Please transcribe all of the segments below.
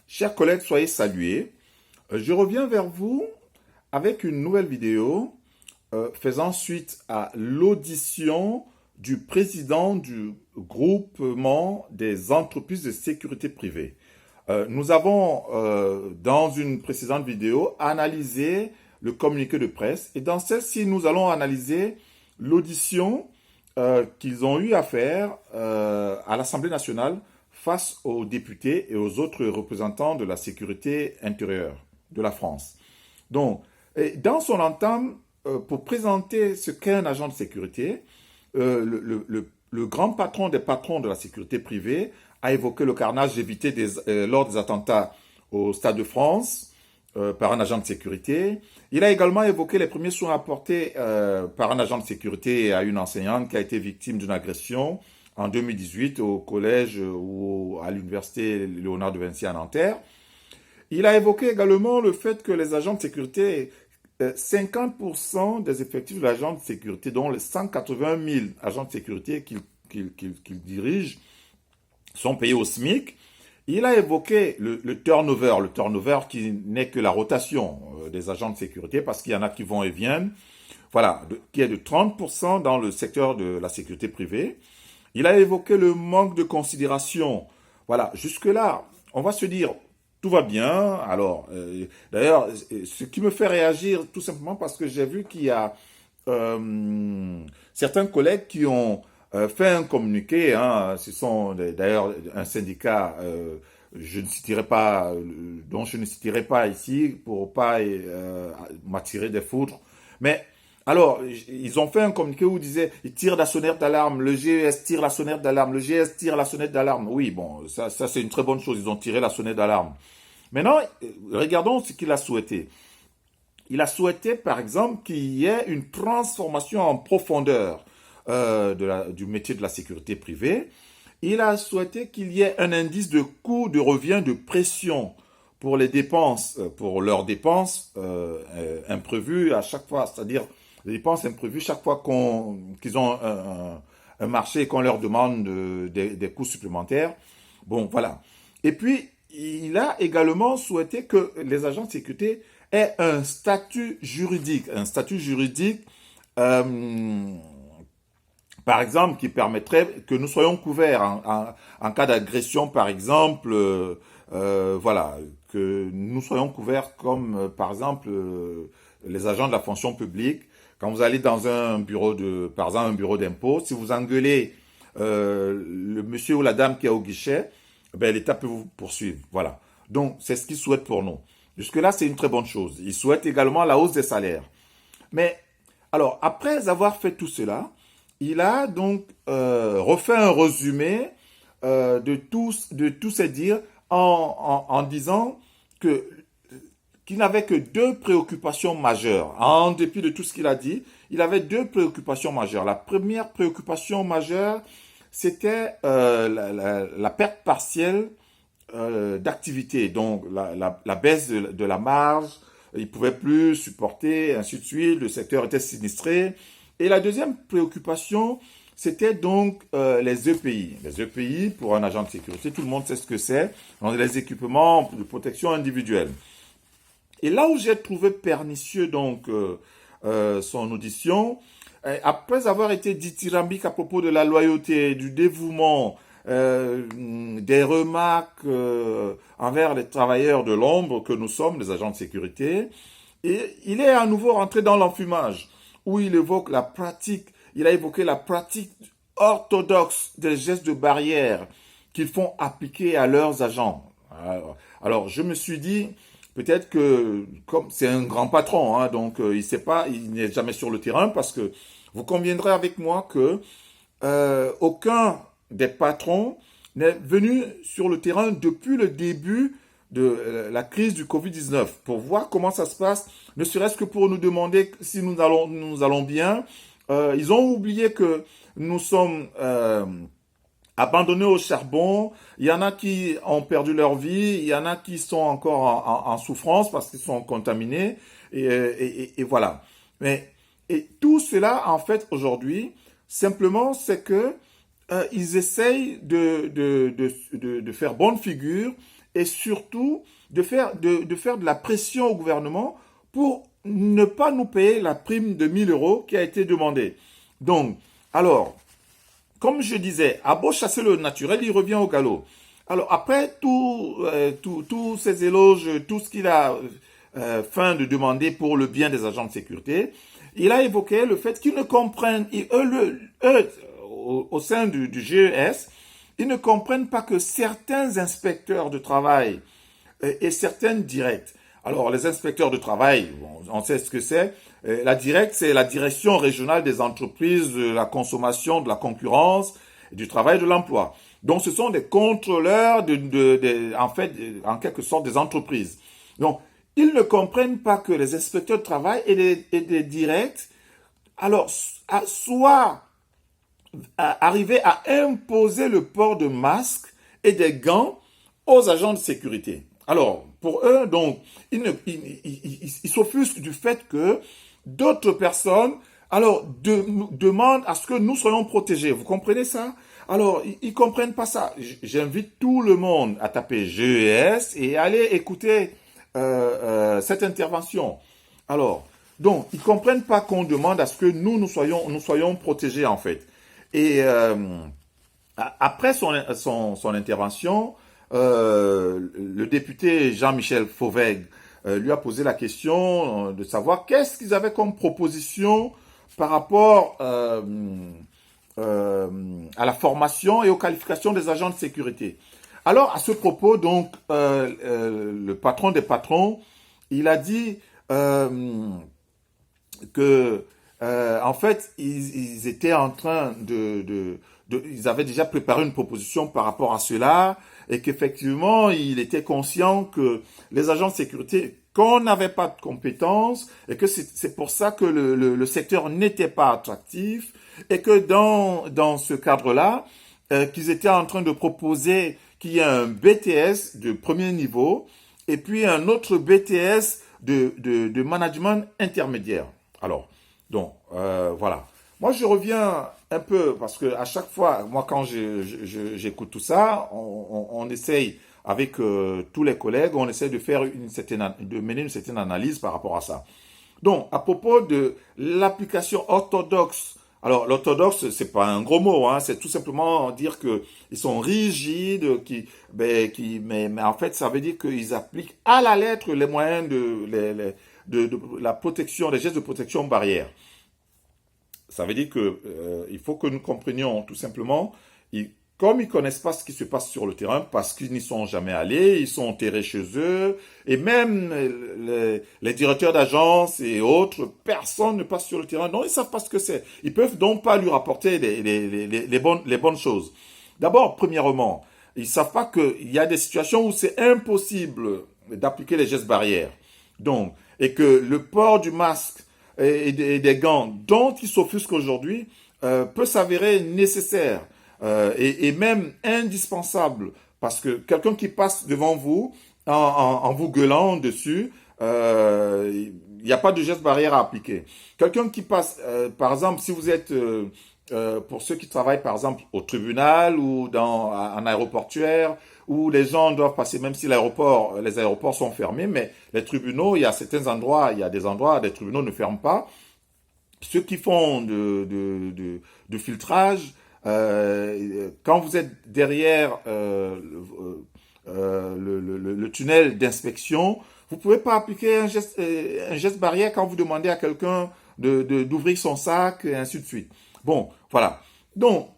Chers collègues, soyez salués. Je reviens vers vous avec une nouvelle vidéo faisant suite à l'audition du président du groupement des entreprises de sécurité privée. Nous avons, dans une précédente vidéo, analysé le communiqué de presse et dans celle-ci, nous allons analyser l'audition qu'ils ont eu à faire à l'Assemblée nationale face aux députés et aux autres représentants de la sécurité intérieure de la France. Donc, dans son entame, pour présenter ce qu'est un agent de sécurité, le grand patron des patrons de la sécurité privée a évoqué le carnage évité lors des attentats au Stade de France par un agent de sécurité. Il a également évoqué les premiers soins apportés par un agent de sécurité à une enseignante qui a été victime d'une agression en 2018 au collège ou à l'université Léonard de Vinci à Nanterre. Il a évoqué également le fait que les agents de sécurité, 50% des effectifs de l'agent de sécurité, dont les 180 000 agents de sécurité qu'il dirige, sont payés au SMIC. Il a évoqué le turnover qui n'est que la rotation des agents de sécurité, parce qu'il y en a qui vont et viennent, voilà, qui est de 30% dans le secteur de la sécurité privée. Il a évoqué le manque de considération. Voilà, jusque-là, on va se dire, tout va bien. Alors, d'ailleurs, ce qui me fait réagir, tout simplement parce que j'ai vu qu'il y a certains collègues qui ont fait un communiqué. Hein, ce sont d'ailleurs un syndicat, je ne citerai pas, dont je ne citerai pas ici pour pas m'attirer des foudres. Mais alors, ils ont fait un communiqué où ils disaient, ils tirent la sonnette d'alarme, le GES tire la sonnette d'alarme, le GES tire la sonnette d'alarme. Oui, bon, ça c'est une très bonne chose, ils ont tiré la sonnette d'alarme. Maintenant, regardons ce qu'il a souhaité. Il a souhaité, par exemple, qu'il y ait une transformation en profondeur du métier de la sécurité privée. Il a souhaité qu'il y ait un indice de coût de revient de pression pour les dépenses, pour leurs dépenses imprévues à chaque fois, c'est-à-dire les dépenses imprévues chaque fois qu'ils ont un marché et qu'on leur demande des coûts supplémentaires. Bon, voilà. Et puis, il a également souhaité que les agents de sécurité aient un statut juridique. Un statut juridique, par exemple, qui permettrait que nous soyons couverts en cas d'agression, par exemple, voilà, que nous soyons couverts comme, par exemple, les agents de la fonction publique. Quand vous allez dans un bureau par exemple, un bureau d'impôt, si vous engueulez le monsieur ou la dame qui est au guichet, ben, l'État peut vous poursuivre. Voilà. Donc, c'est ce qu'il souhaite pour nous. Jusque-là, c'est une très bonne chose. Il souhaite également la hausse des salaires. Mais, alors, après avoir fait tout cela, il a donc refait un résumé de tous ces dires en disant qu'il n'avait que deux préoccupations majeures. En dépit de tout ce qu'il a dit, il avait deux préoccupations majeures. La première préoccupation majeure, c'était la perte partielle d'activité, donc la baisse de la marge, il ne pouvait plus supporter, ainsi de suite, le secteur était sinistré. Et la deuxième préoccupation, c'était donc les EPI. Les EPI, pour un agent de sécurité, tout le monde sait ce que c'est, les équipements de protection individuelle. Et là où j'ai trouvé pernicieux donc son audition, après avoir été dithyrambique à propos de la loyauté, du dévouement, des remarques envers les travailleurs de l'ombre que nous sommes, les agents de sécurité, et il est à nouveau rentré dans l'enfumage, où il évoque la pratique, il a évoqué la pratique orthodoxe des gestes de barrière qu'ils font appliquer à leurs agents. Alors je me suis dit, peut-être que, comme c'est un grand patron, hein, donc il sait pas, il n'est jamais sur le terrain, parce que vous conviendrez avec moi que aucun des patrons n'est venu sur le terrain depuis le début de la crise du Covid-19 pour voir comment ça se passe, ne serait-ce que pour nous demander si nous allons bien. Ils ont oublié que nous sommes abandonnés au charbon. Il y en a qui ont perdu leur vie, il y en a qui sont encore en souffrance parce qu'ils sont contaminés. Et voilà. Et tout cela, en fait, aujourd'hui, simplement, c'est que ils essayent de faire bonne figure et surtout de faire de la pression au gouvernement pour ne pas nous payer la prime de 1 000 euros qui a été demandée. Donc, alors, comme je disais, à beau chasser le naturel, il revient au galop. Alors, après tous ces éloges, tout ce qu'il a fin de demander pour le bien des agents de sécurité, il a évoqué le fait qu'ils ne comprennent, au sein du GES, ils ne comprennent pas que certains inspecteurs de travail et certaines directs. Alors, les inspecteurs de travail, on sait ce que c'est. La directe, c'est la direction régionale des entreprises, de la consommation, de la concurrence, du travail et de l'emploi. Donc, ce sont des contrôleurs en quelque sorte, des entreprises. Donc, ils ne comprennent pas que les inspecteurs de travail et des directs, alors, soit arriver à imposer le port de masques et des gants aux agents de sécurité. Alors, pour eux, donc, ils s'offusquent du fait que d'autres personnes, alors, demandent à ce que nous soyons protégés. Vous comprenez ça? Alors, ils comprennent pas ça. J'invite tout le monde à taper GES et aller écouter cette intervention. Alors, donc, ils comprennent pas qu'on demande à ce que nous soyons protégés, en fait. Et après son intervention, le député Jean-Michel Fauvergue lui a posé la question de savoir qu'est-ce qu'ils avaient comme proposition par rapport à la formation et aux qualifications des agents de sécurité. Alors, à ce propos, donc, le patron des patrons, il a dit que, en fait, ils étaient en train ils avaient déjà préparé une proposition par rapport à cela et qu'effectivement, il était conscient que les agents de sécurité, qu'on n'avait pas de compétences et que c'est pour ça que le secteur n'était pas attractif et que dans ce cadre-là, qu'ils étaient en train de proposer qu'il y ait un BTS de premier niveau et puis un autre BTS de management intermédiaire. Alors, donc, voilà. Moi, je reviens un peu, parce que à chaque fois, moi, quand j'écoute tout ça, on essaye, avec tous les collègues, on essaie de mener une certaine analyse par rapport à ça. Donc, à propos de l'application orthodoxe, alors l'orthodoxe, c'est pas un gros mot, hein, c'est tout simplement dire que ils sont rigides, mais en fait, ça veut dire qu'ils appliquent à la lettre les moyens de la protection, les gestes de protection barrière. Ça veut dire que il faut que nous comprenions tout simplement, comme ils connaissent pas ce qui se passe sur le terrain, parce qu'ils n'y sont jamais allés, ils sont enterrés chez eux, et même les directeurs d'agence et autres, personne ne passe sur le terrain, donc ils savent pas ce que c'est. Ils peuvent donc pas lui rapporter les bonnes choses. D'abord, premièrement, ils savent pas qu'il y a des situations où c'est impossible d'appliquer les gestes barrières. Donc, et que le port du masque et des gants dont ils s'offusquent aujourd'hui peut s'avérer nécessaire et même indispensable parce que quelqu'un qui passe devant vous en vous gueulant dessus, il n'y a pas de geste barrière à appliquer. Quelqu'un qui passe, par exemple, si vous êtes pour ceux qui travaillent par exemple au tribunal ou en aéroportuaire, où les gens doivent passer, même si les aéroports sont fermés, mais les tribunaux, il y a certains endroits, il y a des endroits, les tribunaux ne ferment pas. Ceux qui font de filtrage, quand vous êtes derrière le tunnel d'inspection, vous pouvez pas appliquer un geste barrière quand vous demandez à quelqu'un d'ouvrir son sac et ainsi de suite. Bon, voilà. Donc,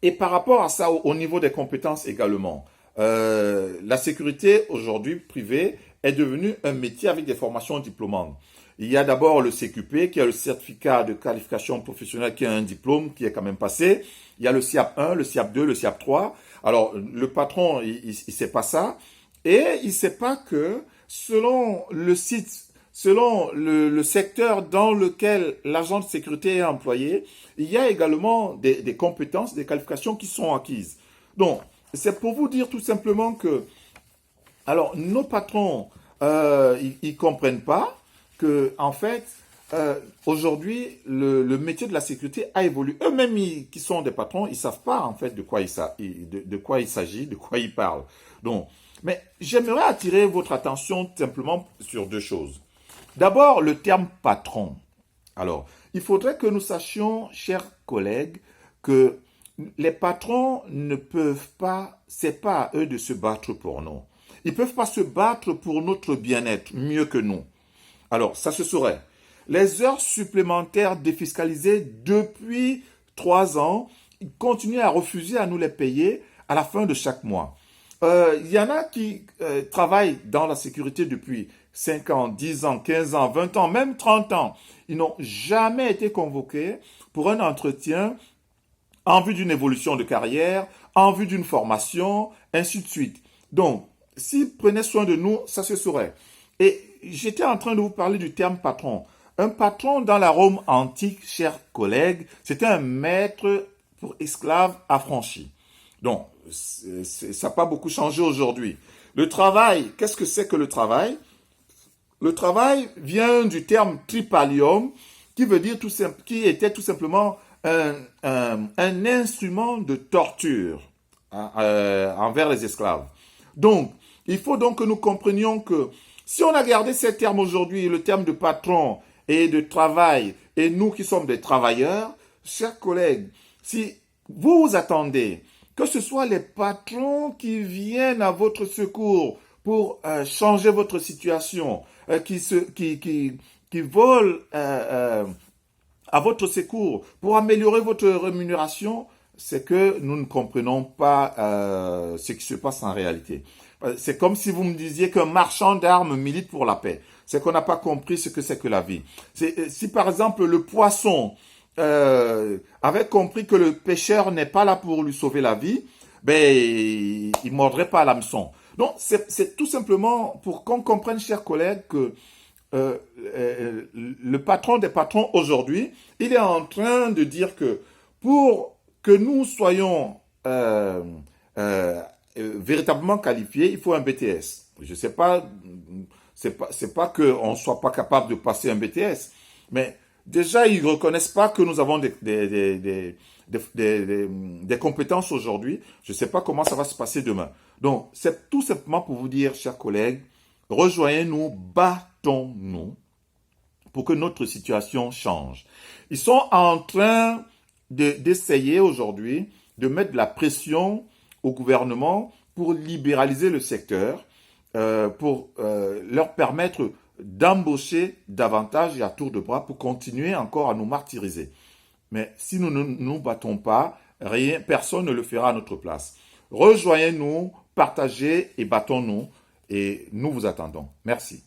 et par rapport à ça, au niveau des compétences également, la sécurité aujourd'hui privée est devenue un métier avec des formations diplômantes. Il y a d'abord le CQP, qui a le certificat de qualification professionnelle, qui a un diplôme qui est quand même passé. Il y a le SIAP 1, le SIAP 2, le SIAP 3. Alors, le patron, il sait pas ça. Et il sait pas que selon le site, selon le secteur dans lequel l'agent de sécurité est employé, il y a également des compétences, des qualifications qui sont acquises. Donc, c'est pour vous dire tout simplement que, alors, nos patrons, ils comprennent pas que, en fait, aujourd'hui, le métier de la sécurité a évolué. Eux-mêmes, qui sont des patrons, ils savent pas, en fait, de quoi il s'agit, de quoi ils parlent. Donc, Mais j'aimerais attirer votre attention simplement sur deux choses. D'abord, le terme patron. Alors, il faudrait que nous sachions, chers collègues, que les patrons ne peuvent pas, c'est pas à eux de se battre pour nous. Ils ne peuvent pas se battre pour notre bien-être mieux que nous. Alors, ça se saurait. Les heures supplémentaires défiscalisées depuis 3 ans, ils continuent à refuser à nous les payer à la fin de chaque mois. Il y en a qui travaillent dans la sécurité depuis 5 ans, 10 ans, 15 ans, 20 ans, même 30 ans. Ils n'ont jamais été convoqués pour un entretien en vue d'une évolution de carrière, en vue d'une formation, ainsi de suite. Donc, s'ils prenaient soin de nous, ça se saurait. Et j'étais en train de vous parler du terme patron. Un patron dans la Rome antique, chers collègues, c'était un maître pour esclaves affranchis. Donc, ça n'a pas beaucoup changé aujourd'hui. Le travail, qu'est-ce que c'est que le travail? Le travail vient du terme tripalium, qui veut dire qui était tout simplement un instrument de torture envers les esclaves. Donc, il faut donc que nous comprenions que si on a gardé ces termes aujourd'hui, le terme de patron et de travail, et nous qui sommes des travailleurs, chers collègues, si vous vous attendez que ce soit les patrons qui viennent à votre secours pour changer votre situation, qui volent à votre secours pour améliorer votre rémunération, c'est que nous ne comprenons pas ce qui se passe en réalité. C'est comme si vous me disiez qu'un marchand d'armes milite pour la paix. C'est qu'on n'a pas compris ce que c'est que la vie. Si par exemple le poisson avait compris que le pêcheur n'est pas là pour lui sauver la vie, ben il mordrait pas à l'hameçon. Donc c'est tout simplement pour qu'on comprenne, chers collègues, que le patron des patrons aujourd'hui, il est en train de dire que pour que nous soyons véritablement qualifiés, il faut un BTS. Je sais pas, c'est pas qu'on soit pas capable de passer un BTS, mais déjà ils reconnaissent pas que nous avons des compétences aujourd'hui. Je sais pas comment ça va se passer demain. Donc c'est tout simplement pour vous dire, chers collègues, rejoignez-nous, battons-nous pour que notre situation change. Ils sont en train d'essayer aujourd'hui de mettre de la pression au gouvernement pour libéraliser le secteur, pour leur permettre d'embaucher davantage et à tour de bras pour continuer encore à nous martyriser. Mais si nous ne nous battons pas, personne ne le fera à notre place. Rejoignez-nous, partagez et battons-nous et nous vous attendons. Merci.